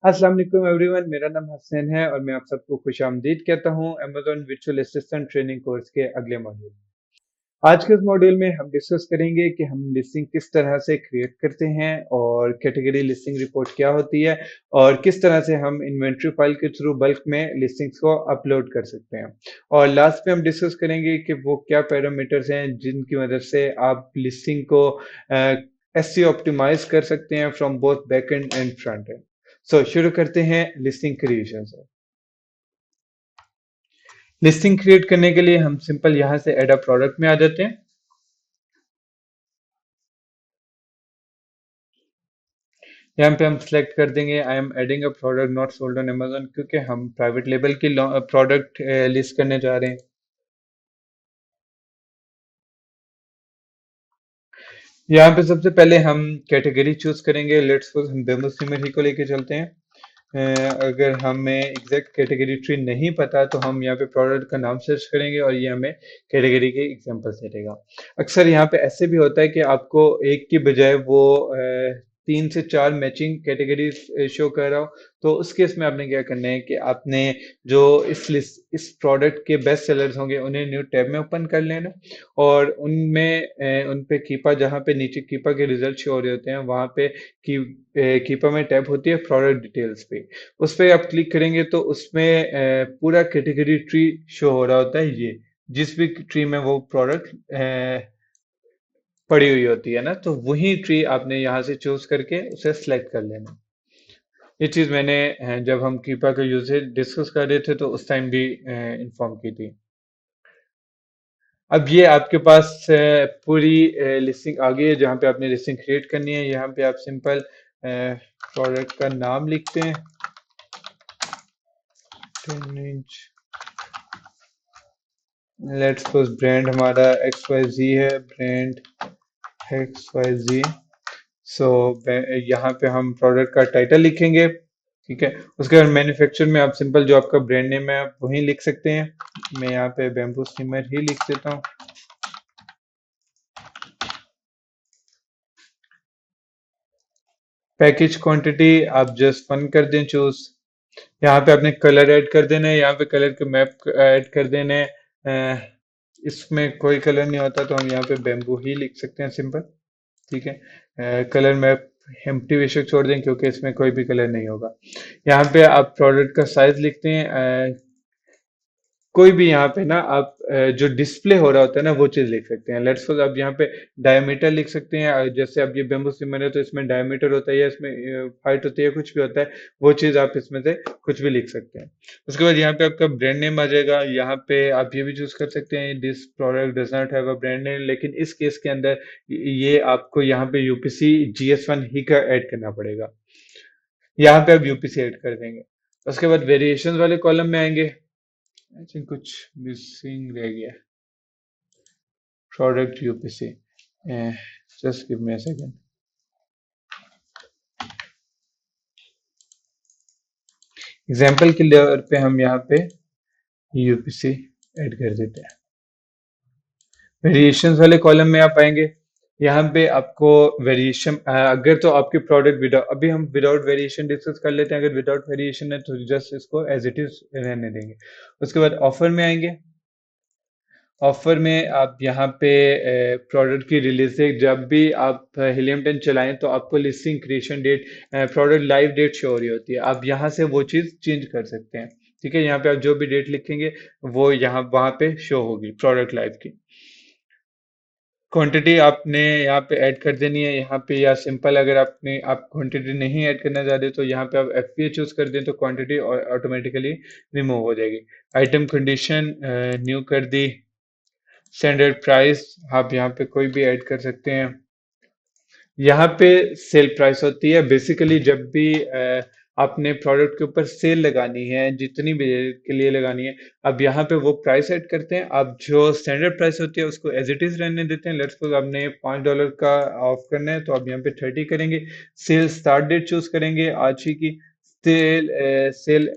अस्सलाम वालेकुम एवरीवन, मेरा नाम हसन है और मैं आप सबको खुशामदीद कहता हूँ Amazon virtual assistant training course के अगले मॉड्यूल में। आज के इस मॉड्यूल में हम डिस्कस करेंगे कि हम लिस्टिंग किस तरह से क्रिएट करते हैं और कैटेगरी लिस्टिंग रिपोर्ट क्या होती है और किस तरह से हम इन्वेंट्री फाइल के थ्रू बल्क में लिस्टिंग्स को अपलोड कर सकते हैं। और लास्ट में हम डिस्कस करेंगे कि वो क्या पैरामीटर्स हैं जिनकी मदद से आप लिस्टिंग को एसईओ ऑप्टिमाइज कर सकते हैं from both back and front end. शुरू करते हैं लिस्टिंग क्रिएशन से। लिस्टिंग क्रिएट करने के लिए हम सिंपल यहां से एड अ प्रोडक्ट में आ जाते हैं। यहाँ पे हम सिलेक्ट कर देंगे I am adding a product not sold on Amazon, क्योंकि हम प्राइवेट लेबल की प्रोडक्ट लिस्ट करने जा रहे हैं। यहाँ पे सबसे पहले हम कैटेगरी चूज करेंगे। लेट्स सपोज हम बेम्बू सिमर को लेके चलते हैं। अगर हमें एग्जैक्ट कैटेगरी ट्री नहीं पता तो हम यहाँ पे प्रोडक्ट का नाम सर्च करेंगे और ये हमें कैटेगरी के एग्जांपल दे देगा। अक्सर यहाँ पे ऐसे भी होता है कि आपको एक की बजाय वो 3 से 4 मैचिंग कैटेगरीज शो कर रहा हो। तो उस केस में आपने क्या करना है कि आपने जो इस प्रोडक्ट के बेस्ट सेलर्स होंगे उन्हें न्यू टैब में ओपन कर लेना और उनमें उन पे कीपा, जहाँ पे नीचे कीपा के रिजल्ट शो हो रहे होते हैं वहां पे कीपा में टैब होती है प्रोडक्ट डिटेल्स पे। उस पे आप क्लिक करेंगे तो उसमें पूरा कैटेगरी ट्री शो हो रहा होता है। ये जिस भी ट्री में वो प्रोडक्ट पड़ी हुई होती है ना, तो वही ट्री आपने यहाँ से चूज करके उसे सिलेक्ट कर लेना। ये चीज मैंने जब हम कीपा के यूजेज डिस्कस कर रहे थे तो उस टाइम भी इन्फॉर्म की थी। अब ये आपके पास पूरी लिस्टिंग आ गई है जहाँ पे आपने लिस्टिंग क्रिएट करनी है। यहाँ पे आप सिंपल प्रोडक्ट का नाम लिखते हैं 10 इंच। लेट्स सपोज ब्रांड हमारा XYZ है, ब्रांड XYZ। सो यहाँ पे हम प्रोडक्ट का टाइटल लिखेंगे। ठीक है, उसके बाद मैन्युफैक्चर में आप सिंपल जो आपका ब्रांड नेम है आप वही लिख सकते हैं। मैं यहाँ पे बैम्बू स्टीमर ही लिख देता हूँ। पैकेज क्वांटिटी आप जस्ट 1 कर दें चूज। यहाँ पे आपने कलर ऐड कर देना है, यहाँ पे कलर के मैप ऐड कर देने हैं। इसमें कोई कलर नहीं होता तो हम यहाँ पे बैम्बू ही लिख सकते हैं सिंपल। ठीक है, कलर मैप एम्प्टी बेशक छोड़ दें क्योंकि इसमें कोई भी कलर नहीं होगा। यहाँ पे आप प्रोडक्ट का साइज लिखते हैं। कोई भी यहाँ पे ना आप जो डिस्प्ले हो रहा होता है ना वो चीज लिख सकते हैं। लेट्स सपोज आप यहाँ पे डायमीटर लिख सकते हैं। जैसे अब ये बेम्बू सिमर है तो इसमें डायमीटर होता है या इसमें हाइट होती है, कुछ भी होता है, वो चीज आप इसमें से कुछ भी लिख सकते हैं। उसके बाद यहाँ पे आपका ब्रांड नेम आ जाएगा। यहाँ पे आप ये भी चूज कर सकते हैं this product does not have a brand name, लेकिन इस केस के अंदर ये आपको यहाँ पे यूपीसी GS1 ही का ऐड करना पड़ेगा। यहाँ पे आप यूपीसी ऐड कर देंगे। उसके बाद वेरिएशन वाले कॉलम में आएंगे। आई थिंक कुछ मिसिंग रह गया। Product UPC, just give me a second. Example के लेवल पे हम यहाँ पे यूपीसी ऐड कर देते हैं। वेरिएशंस वाले कॉलम में आप आएंगे। यहाँ पे आपको वेरिएशन, अगर तो आपके प्रोडक्ट विदाउट, अभी हम विदाउट वेरिएशन डिस्कस कर लेते हैं। अगर विदाउट वेरिएशन है तो जस्ट इसको एज इट इज रहने देंगे। उसके बाद ऑफर में आएंगे। ऑफर में आप यहाँ पे प्रोडक्ट की रिलीज डेट, जब भी आप हीलियम 10 चलाएं तो आपको listing creation date, product live date show हो रही होती है। आप यहाँ से वो चीज़ चेंज कर सकते हैं। ठीक है, यहाँ पे आप जो भी डेट लिखेंगे वो यहाँ वहाँ पे शो होगी प्रोडक्ट लाइव की। क्वांटिटी आपने यहाँ पे ऐड कर देनी है यहाँ पे, या सिंपल अगर आप क्वांटिटी नहीं ऐड करना चाहते तो यहाँ पे आप FBA चूज कर दें तो क्वांटिटी ऑटोमेटिकली रिमूव हो जाएगी। आइटम कंडीशन न्यू कर दी। स्टैंडर्ड प्राइस आप यहाँ पे कोई भी ऐड कर सकते हैं। यहाँ पे सेल प्राइस होती है बेसिकली जब भी आपने प्रोडक्ट के ऊपर सेल लगानी है, जितनी भी के लिए लगानी है, अब यहाँ पे वो प्राइस ऐड करते हैं। अब जो स्टैंडर्ड प्राइस होती है उसको एज इट इज रहने देते हैं। लेट्स सपोज आपने $5 का ऑफ करना है तो आप यहाँ पे 30 करेंगे। सेल स्टार्ट डेट चूज करेंगे आज ही की। सेल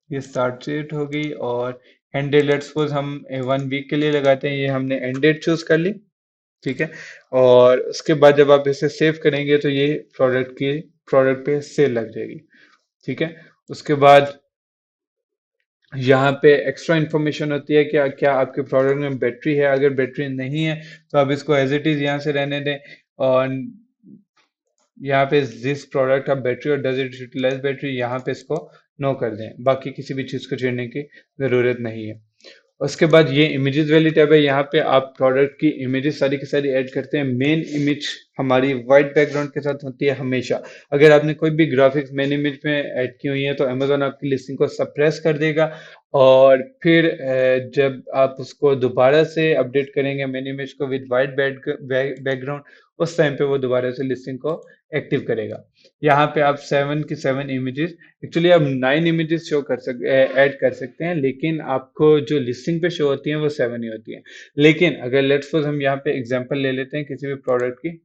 ये स्टार्ट डेट होगी और एंड डेट लेट्स सपोज हम 1 वीक के लिए लगाते हैं, ये हमने एंड डेट चूज कर ली। ठीक है, और उसके बाद जब आप इसे सेव करेंगे तो ये प्रोडक्ट की प्रोडक्ट पे सेल लग जाएगी। ठीक है, उसके बाद यहाँ पे एक्स्ट्रा इन्फॉर्मेशन होती है कि क्या आपके प्रोडक्ट में बैटरी है। अगर बैटरी नहीं है तो आप इसको एज इट इज यहाँ से रहने दें, और यहाँ पे दिस प्रोडक्ट आप बैटरी और डज इट यूटिलाइज बैटरी यहाँ पे इसको नो कर दें, बाकी किसी भी चीज़ को छेड़ने की ज़रूरत नहीं है। उसके बाद ये इमेजेस वाली टैब है, यहाँ पे आप प्रोडक्ट की इमेजेस सारी की सारी ऐड करते हैं। मेन इमेज हमारी वाइट बैकग्राउंड के साथ होती है हमेशा। अगर आपने कोई भी ग्राफिक्स मेन इमेज में ऐड की हुई है तो अमेजोन आपकी लिस्टिंग को सप्रेस कर देगा, और फिर जब आप उसको दोबारा से अपडेट करेंगे मेन इमेज को विद वाइट बैकग्राउंड, उस टाइम पे वो दोबारा से लिस्टिंग को एक्टिव करेगा। यहाँ पे आप 7 की 7 इमेजेस, एक्चुअली आप 9 इमेजेस शो कर ऐड कर सकते हैं, लेकिन आपको जो लिस्टिंग पे शो होती हैं वो 7 ही होती हैं। लेकिन अगर लेट्स सपोज हम यहाँ पे एग्जांपल ले लेते हैं किसी भी प्रोडक्ट की,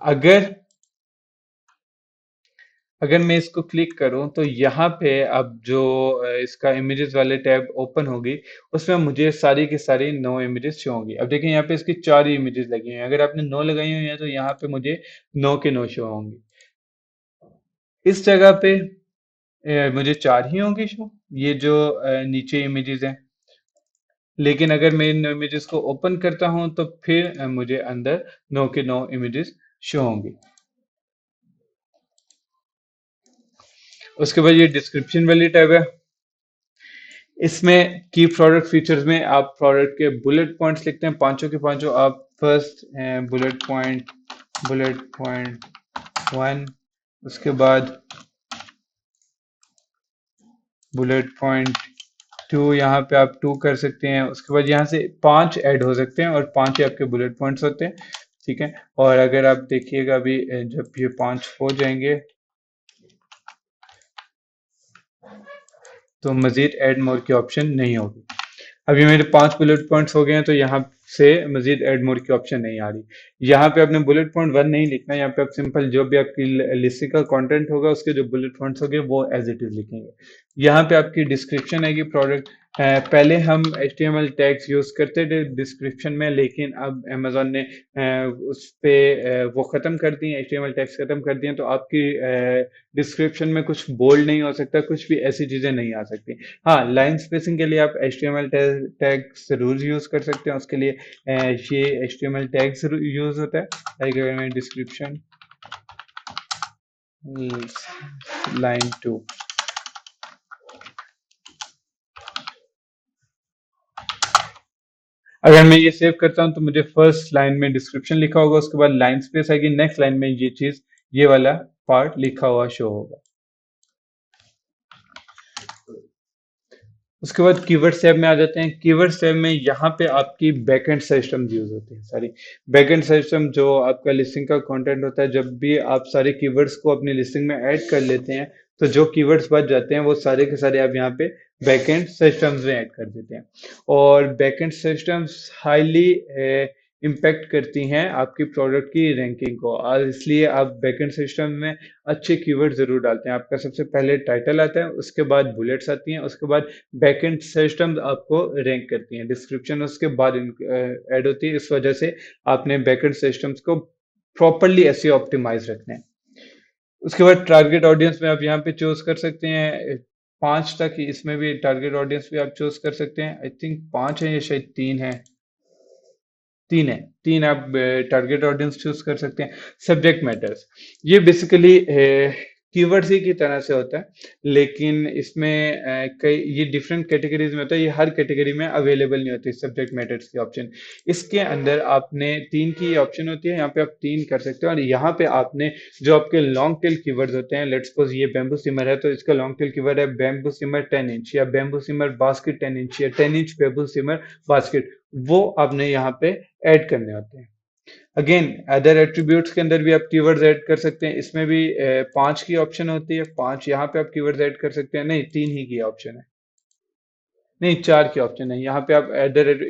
अगर अगर मैं इसको क्लिक करूं तो यहाँ पे अब जो इसका इमेजेस वाले टैब ओपन होगी, उसमें मुझे सारी की सारी 9 इमेजेस शो होंगी। अब देखिए यहाँ पे इसकी 4 ही इमेजेस लगी हुई हैं, अगर आपने 9 लगाई हुई हैं तो यहाँ पे मुझे 9 के 9 शो होंगी। इस जगह पे मुझे 4 ही होंगी शो, ये जो नीचे इमेजेस हैं। लेकिन अगर मैं इन इमेजेस को ओपन करता हूं तो फिर मुझे अंदर 9 के 9 इमेजेस शो होंगी। उसके बाद ये डिस्क्रिप्शन वाली टैब है, इसमें की प्रोडक्ट फीचर्स में आप प्रोडक्ट के बुलेट पॉइंट्स लिखते हैं, पांचों के पांचों। आप फर्स्ट बुलेट पॉइंट 1, उसके बाद बुलेट पॉइंट 2, यहाँ पे आप 2 कर सकते हैं। उसके बाद यहाँ से 5 ऐड हो सकते हैं, और 5 ही आपके बुलेट पॉइंट्स होते हैं। ठीक है, और अगर आप देखिएगा अभी जब ये 5 हो जाएंगे तो मजीद ऐड मोर की ऑप्शन नहीं होगी। अभी मेरे 5 बुलेट पॉइंट्स हो गए हैं तो यहाँ से मजीद ऐड मोर की ऑप्शन नहीं आ रही। यहाँ पे आपने बुलेट पॉइंट 1 नहीं लिखना, यहाँ पे आप सिंपल जो भी आपकी लिस्ट का कंटेंट होगा उसके जो बुलेट पॉइंट्स होंगे वो एज इट इज लिखेंगे। यहाँ पे आपकी डिस्क्रिप्शन आएगी प्रोडक्ट। पहले हम HTML टैग्स यूज करते थे डिस्क्रिप्शन में, लेकिन अब अमेजोन ने उस पे वो खत्म कर दिए, HTML टैग्स खत्म कर दिए, तो आपकी डिस्क्रिप्शन में कुछ बोल्ड नहीं हो सकता, कुछ भी ऐसी चीजें नहीं आ सकती। हाँ, लाइन स्पेसिंग के लिए आप HTML टैग्स जरूर यूज कर सकते हैं। उसके लिए ये HTML टैग्स यूज होता है, लाइक अगर मैं डिस्क्रिप्शन लाइन 2, अगर मैं ये सेव करता हूं तो मुझे फर्स्ट लाइन में डिस्क्रिप्शन लिखा होगा, उसके बाद लाइन स्पेस आएगी, नेक्स्ट लाइन में ये चीज, ये वाला पार्ट लिखा हुआ शो होगा। उसके बाद कीवर्ड्स टैब में आ जाते हैं। कीवर्ड्स टैब में यहाँ पे आपकी बैकएंड सिस्टम यूज होती है सारी। बैकएंड सिस्टम जो आपका लिस्टिंग का कंटेंट होता है, जब भी आप सारे कीवर्ड्स को अपनी लिस्टिंग में ऐड कर लेते हैं तो जो कीवर्ड्स बच जाते हैं वो सारे के सारे आप यहाँ पे बैकएंड सिस्टम्स में ऐड कर देते हैं। और बैकएंड सिस्टम्स हाईली इम्पैक्ट करती हैं आपकी प्रोडक्ट की रैंकिंग को, और इसलिए आप बैकएंड सिस्टम में अच्छे कीवर्ड जरूर डालते हैं। आपका सबसे पहले टाइटल आता है, उसके बाद बुलेट्स आती हैं, उसके बाद बैकएंड सिस्टम आपको रैंक करती हैं, डिस्क्रिप्शन उसके बाद ऐड होती है। इस वजह से आपने बैकएंड सिस्टम्स को प्रॉपरली ऐसे ऑप्टिमाइज रखने हैं। उसके बाद टारगेट ऑडियंस में आप यहाँ पे चूज कर सकते हैं 5 तक, इसमें भी टारगेट ऑडियंस भी आप चूज कर सकते हैं। आई थिंक 5 है या शायद 3 है, 3 है। 3 आप टारगेट ऑडियंस चूज कर सकते हैं। सब्जेक्ट मैटर्स, ये बेसिकली कीवर्ड्स ही की तरह से होता है, लेकिन इसमें कई ये डिफरेंट कैटेगरीज में होता है, ये हर कैटेगरी में अवेलेबल नहीं होती सब्जेक्ट मैटर्स की ऑप्शन। इसके अंदर आपने 3 की ऑप्शन होती है, यहाँ पे आप 3 कर सकते हो, और यहाँ पे आपने जो आपके लॉन्ग टेल कीवर्ड्स होते हैं, लेट्स सपोज ये बैम्बू सिमर है तो इसका लॉन्ग टेल कीवर्ड है बैम्बू सिमर 10 इंच, या बैम्बू सिमर बास्केट 10 इंच, या 10 इंच बैम्बू सिमर बास्केट, वो आपने यहाँ पे ऐड करने होते हैं। अगेन अदर एट्रीब्यूट्स के अंदर भी आप कीवर्ड्स ऐड कर सकते हैं, इसमें भी 5 की ऑप्शन होती है, 5 यहाँ पे आप कीवर्ड्स ऐड कर सकते हैं, नहीं 3 ही की ऑप्शन है, नहीं 4 की ऑप्शन है। यहाँ पे आप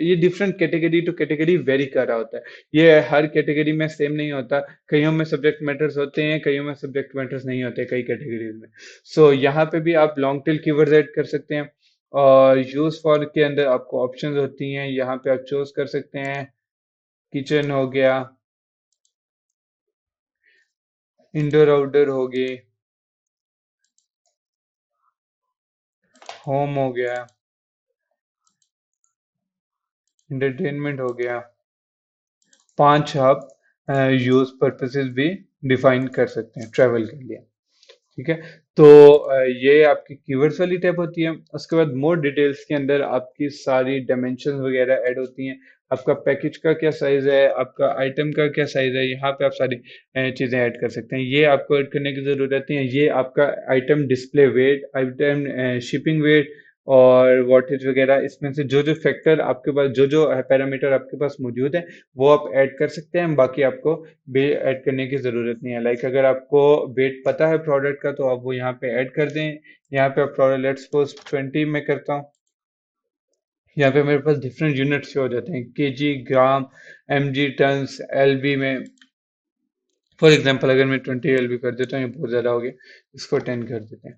ये different category two category very कर रहा होता है, ये हर कैटेगरी में सेम नहीं होता। कईयों में सब्जेक्ट मैटर्स होते हैं, कईयों में सब्जेक्ट मैटर्स नहीं होते कई कैटेगरीज में। सो यहाँ पे भी आप लॉन्ग टेल कीवर्ड्स ऐड कर सकते हैं, और यूज फॉर के अंदर आपको ऑप्शंस होती हैं, यहाँ पे आप चूज कर सकते हैं किचन हो गया, इंडोर आउटडोर हो गई, होम हो गया, एंटरटेनमेंट हो गया। 5 आप यूज पर्पसेस भी डिफाइन कर सकते हैं ट्रैवल के लिए। ठीक है। तो ये आपकी कीवर्ड्स वाली टैब होती है। उसके बाद मोर डिटेल्स के अंदर आपकी सारी डायमेंशन वगैरह ऐड होती हैं। आपका पैकेज का क्या साइज है, आपका आइटम का क्या साइज है, यहाँ पे आप सारी चीजें ऐड कर सकते हैं। ये आपको ऐड करने की जरूरत नहीं है। ये आपका item display weight, item shipping weight और वॉटेज वगैरह, इसमें से जो जो फैक्टर आपके पास, जो जो पैरामीटर आपके पास मौजूद है, वो आप ऐड कर सकते हैं। बाकी आपको भी ऐड करने की जरूरत नहीं है। लाइक अगर आपको वेट पता है प्रोडक्ट का, तो आप वो यहाँ पे ऐड कर दें। यहाँ पे आप प्रोडक्ट लेट्स सपोज 20 में करता हूँ। यहाँ पे मेरे पास डिफरेंट यूनिट शो हो जाते हैं, केजी, ग्राम, एमजी, टन्स, एलबी में। फॉर एग्जांपल अगर मैं 20 एलबी कर देता हूँ, ये बहुत ज्यादा हो गया, इसको 10 कर देते हैं।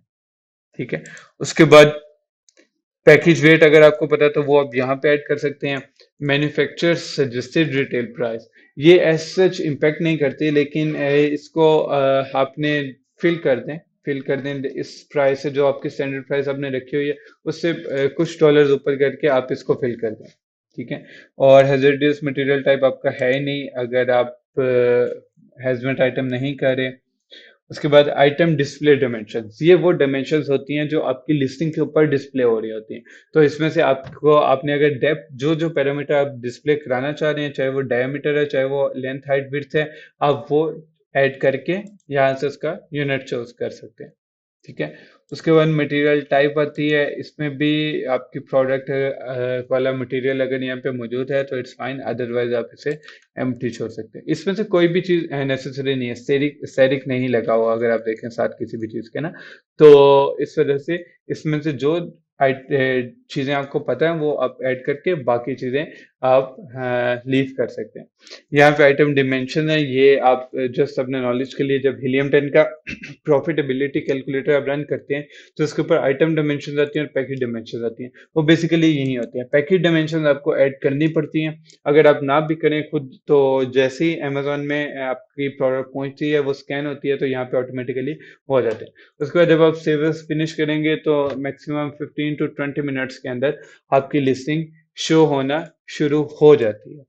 ठीक है। उसके बाद पैकेज वेट अगर आपको पता है तो वो आप यहाँ पे ऐड कर सकते हैं। मैन्युफैक्चरर सजेस्टेड रिटेल प्राइस, ये एज सच इम्पैक्ट नहीं करती, लेकिन इसको आपने फिल कर दें, फिल कर दें इस प्राइस से, जो आपकी स्टैंडर्ड प्राइस आपने रखी हुई है उससे कुछ डॉलर्स ऊपर करके आप इसको फिल कर दें। ठीक है। और हैजर्डियस मटेरियल टाइप आपका है ही नहीं अगर आप हैजमेट आइटम नहीं करें। उसके बाद आइटम डिस्प्ले डायमेंशंस, ये वो डायमेंशंस होती हैं जो आपकी लिस्टिंग के ऊपर डिस्प्ले हो रही होती हैं। तो इसमें से आपको, आपने अगर डेप्थ, जो जो पैरामीटर आप डिस्प्ले कराना चाह रहे हैं, चाहे वो डायमीटर है, चाहे वो लेंथ हाइट विड्थ है, आप वो ऐड करके यहाँ से उसका यूनिट चूज कर सकते हैं। ठीक है। उसके बाद मटेरियल टाइप आती है। इसमें भी आपकी प्रोडक्ट वाला मटेरियल अगर यहाँ पे मौजूद है तो इट्स फाइन, अदरवाइज आप इसे एम्प्टी छोड़ सकते हैं। इसमें से कोई भी चीज नेसेसरी नहीं है, स्टेरिक स्टेरिक नहीं लगा हुआ अगर आप देखें साथ किसी भी चीज के ना। तो इस वजह से इसमें से जो चीजें आपको पता है वो आप ऐड करके बाकी चीजें आप लीव कर सकते हैं। यहाँ पे आइटम डिमेंशन है, ये आप जस्ट अपने नॉलेज के लिए, जब हीलियम 10 का प्रॉफिटेबिलिटी कैलकुलेटर आप रन करते हैं तो उसके ऊपर आइटम डायमेंशन आती हैं और पैकेज डायमेंशन आती हैं। वो बेसिकली यही होती हैं। पैकेज डायमेंशन आपको ऐड करनी पड़ती हैं। अगर आप ना भी करें खुद, तो जैसे ही अमेजोन में आपकी प्रोडक्ट पहुंचती है, वो स्कैन होती है, तो यहाँ पे ऑटोमेटिकली हो जाते हैं। उसके बाद जब आप सेवर्स फिनिश करेंगे तो मैक्सिमम 15 to 20 मिनट्स के अंदर आपकी लिस्टिंग शो होना शुरू हो जाती है।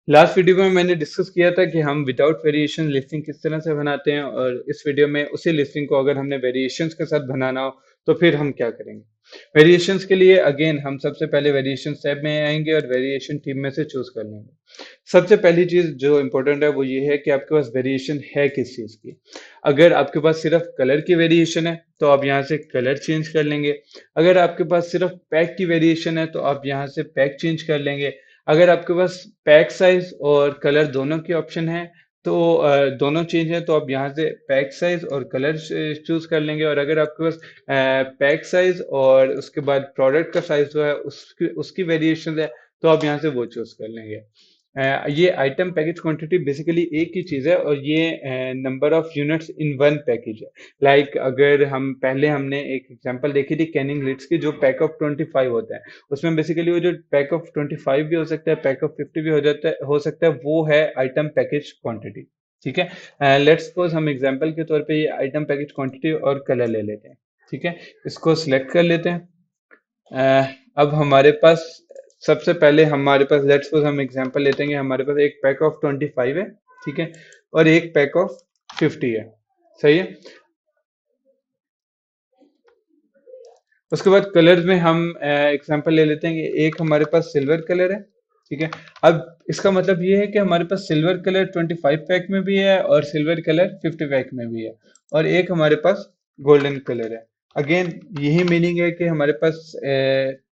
लास्ट वीडियो में मैंने डिस्कस किया था कि हम विदाउट वेरिएशन लिस्टिंग किस तरह से बनाते हैं, और इस वीडियो में उसी लिस्टिंग को अगर हमने वेरिएशंस के साथ बनाना हो तो फिर हम क्या करेंगे। वेरिएशंस के लिए अगेन हम सबसे पहले वेरिएशन टैब में आएंगे और वेरिएशन टीम में से चूज कर लेंगे। सबसे पहली चीज जो इंपॉर्टेंट है वो ये है कि आपके पास वेरिएशन है किस चीज की। अगर आपके पास सिर्फ कलर की वेरिएशन है तो आप यहाँ से कलर चेंज कर लेंगे। अगर आपके पास सिर्फ पैक की वेरिएशन है तो आप यहाँ से पैक चेंज कर लेंगे। अगर आपके पास पैक साइज और कलर दोनों की ऑप्शन है तो दोनों चेंज है तो आप यहाँ से पैक साइज और कलर चूज कर लेंगे। और अगर आपके पास पैक साइज और उसके बाद प्रोडक्ट का साइज जो है उसकी उसकी वेरिएशन है तो आप यहाँ से वो चूज कर लेंगे। ये आइटम पैकेज क्वांटिटी बेसिकली एक ही चीज है, और ये number of units in one package है। लाइक अगर हम पहले हमने एक एग्जांपल देखी थी कैनिंग लिड्स की, जो पैक ऑफ 25 होता है, उसमें बेसिकली वो जो पैक ऑफ 25 भी हो सकता है, पैक ऑफ 50 भी हो सकता है, वो है आइटम पैकेज क्वांटिटी। ठीक है। लेट्स सपोज हम एग्जांपल के तौर पे ये आइटम पैकेज क्वांटिटी और कलर ले लेते हैं। ठीक है। इसको सिलेक्ट कर लेते हैं। अब हमारे पास, सबसे पहले हमारे पास लेट्स सपोज हम एग्जांपल लेते हैं कि हमारे पास एक पैक ऑफ 25 है। ठीक है। और एक पैक ऑफ 50 है। सही है। उसके बाद कलर्स में हम एग्जांपल ले लेते हैं कि एक हमारे पास सिल्वर कलर है। ठीक है। अब इसका मतलब ये है कि हमारे पास सिल्वर कलर 25 पैक में भी है और सिल्वर कलर 50 पैक में भी है, और एक हमारे पास गोल्डन कलर है। अगेन यही मीनिंग है कि हमारे पास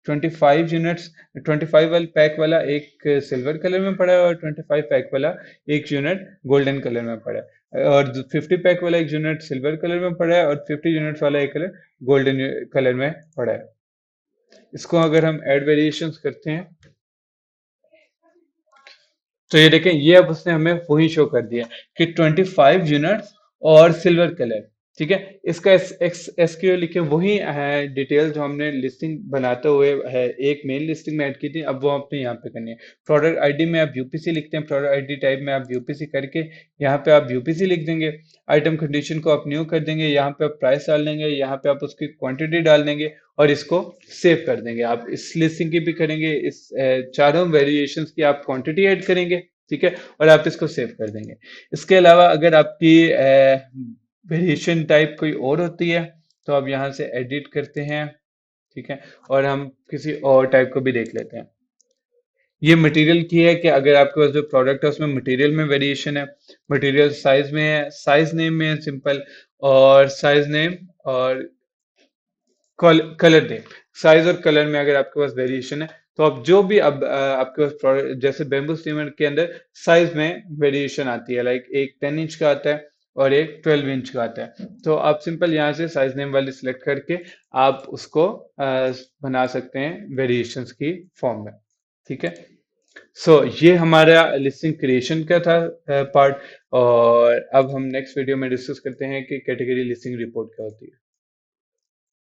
25 यूनिट्स, 25 वाला पैक वाला एक सिल्वर कलर में पड़ा है और 25 पैक वाला एक यूनिट गोल्डन कलर में पड़ा है, और 50 पैक वाला एक यूनिट सिल्वर कलर में पड़ा है और 50 यूनिट्स वाला एक कलर गोल्डन कलर में पड़ा है। इसको अगर हम ऐड वेरिएशंस करते हैं तो ये देखें, ये अब उसने हमें वही शो कर दिया कि 25 यूनिट्स और सिल्वर कलर। ठीक है। इसका एसक्यूएल लिखे वही है डिटेल जो हमने लिस्टिंग बनाते हुए है एक मेन लिस्टिंग में ऐड की थी, अब वो आपने यहाँ पे करनी है। प्रोडक्ट आईडी में आप यूपीसी लिखते हैं, प्रोडक्ट आईडी टाइप में आप यूपीसी करके यहाँ पे आप यूपीसी लिख देंगे। आइटम कंडीशन को आप न्यू कर देंगे, यहाँ पे आप प्राइस डाल देंगे, यहाँ पे आप उसकी क्वांटिटी डाल देंगे और इसको सेव कर देंगे। आप इस लिस्टिंग की भी करेंगे, इस चारों वेरिएशंस की आप क्वांटिटी ऐड करेंगे, ठीक है, और आप इसको सेव कर देंगे। इसके अलावा अगर आपकी वेरिएशन टाइप कोई और होती है तो आप यहाँ से एडिट करते हैं, ठीक है, और हम किसी और टाइप को भी देख लेते हैं। ये मटेरियल की है कि अगर आपके पास जो प्रोडक्ट है उसमें मटेरियल में वेरिएशन है, मटेरियल साइज में है, साइज नेम में है सिंपल, और साइज नेम और कलर नेम, साइज और कलर में अगर आपके पास वेरिएशन है तो आप जो भी अब आपके पास प्रोडक्ट जैसे बेम्बू सीमेंट के अंदर साइज में वेरिएशन आती है, लाइक एक 10 इंच का आता है और एक 12 इंच का आता है, तो आप सिंपल यहाँ से साइज नेम वाली सिलेक्ट करके आप उसको बना सकते हैं वेरिएशंस की फॉर्म में, ठीक है। सो ये हमारा लिस्टिंग क्रिएशन का था पार्ट, और अब हम नेक्स्ट वीडियो में डिस्कस करते हैं कि कैटेगरी लिस्टिंग रिपोर्ट क्या होती है।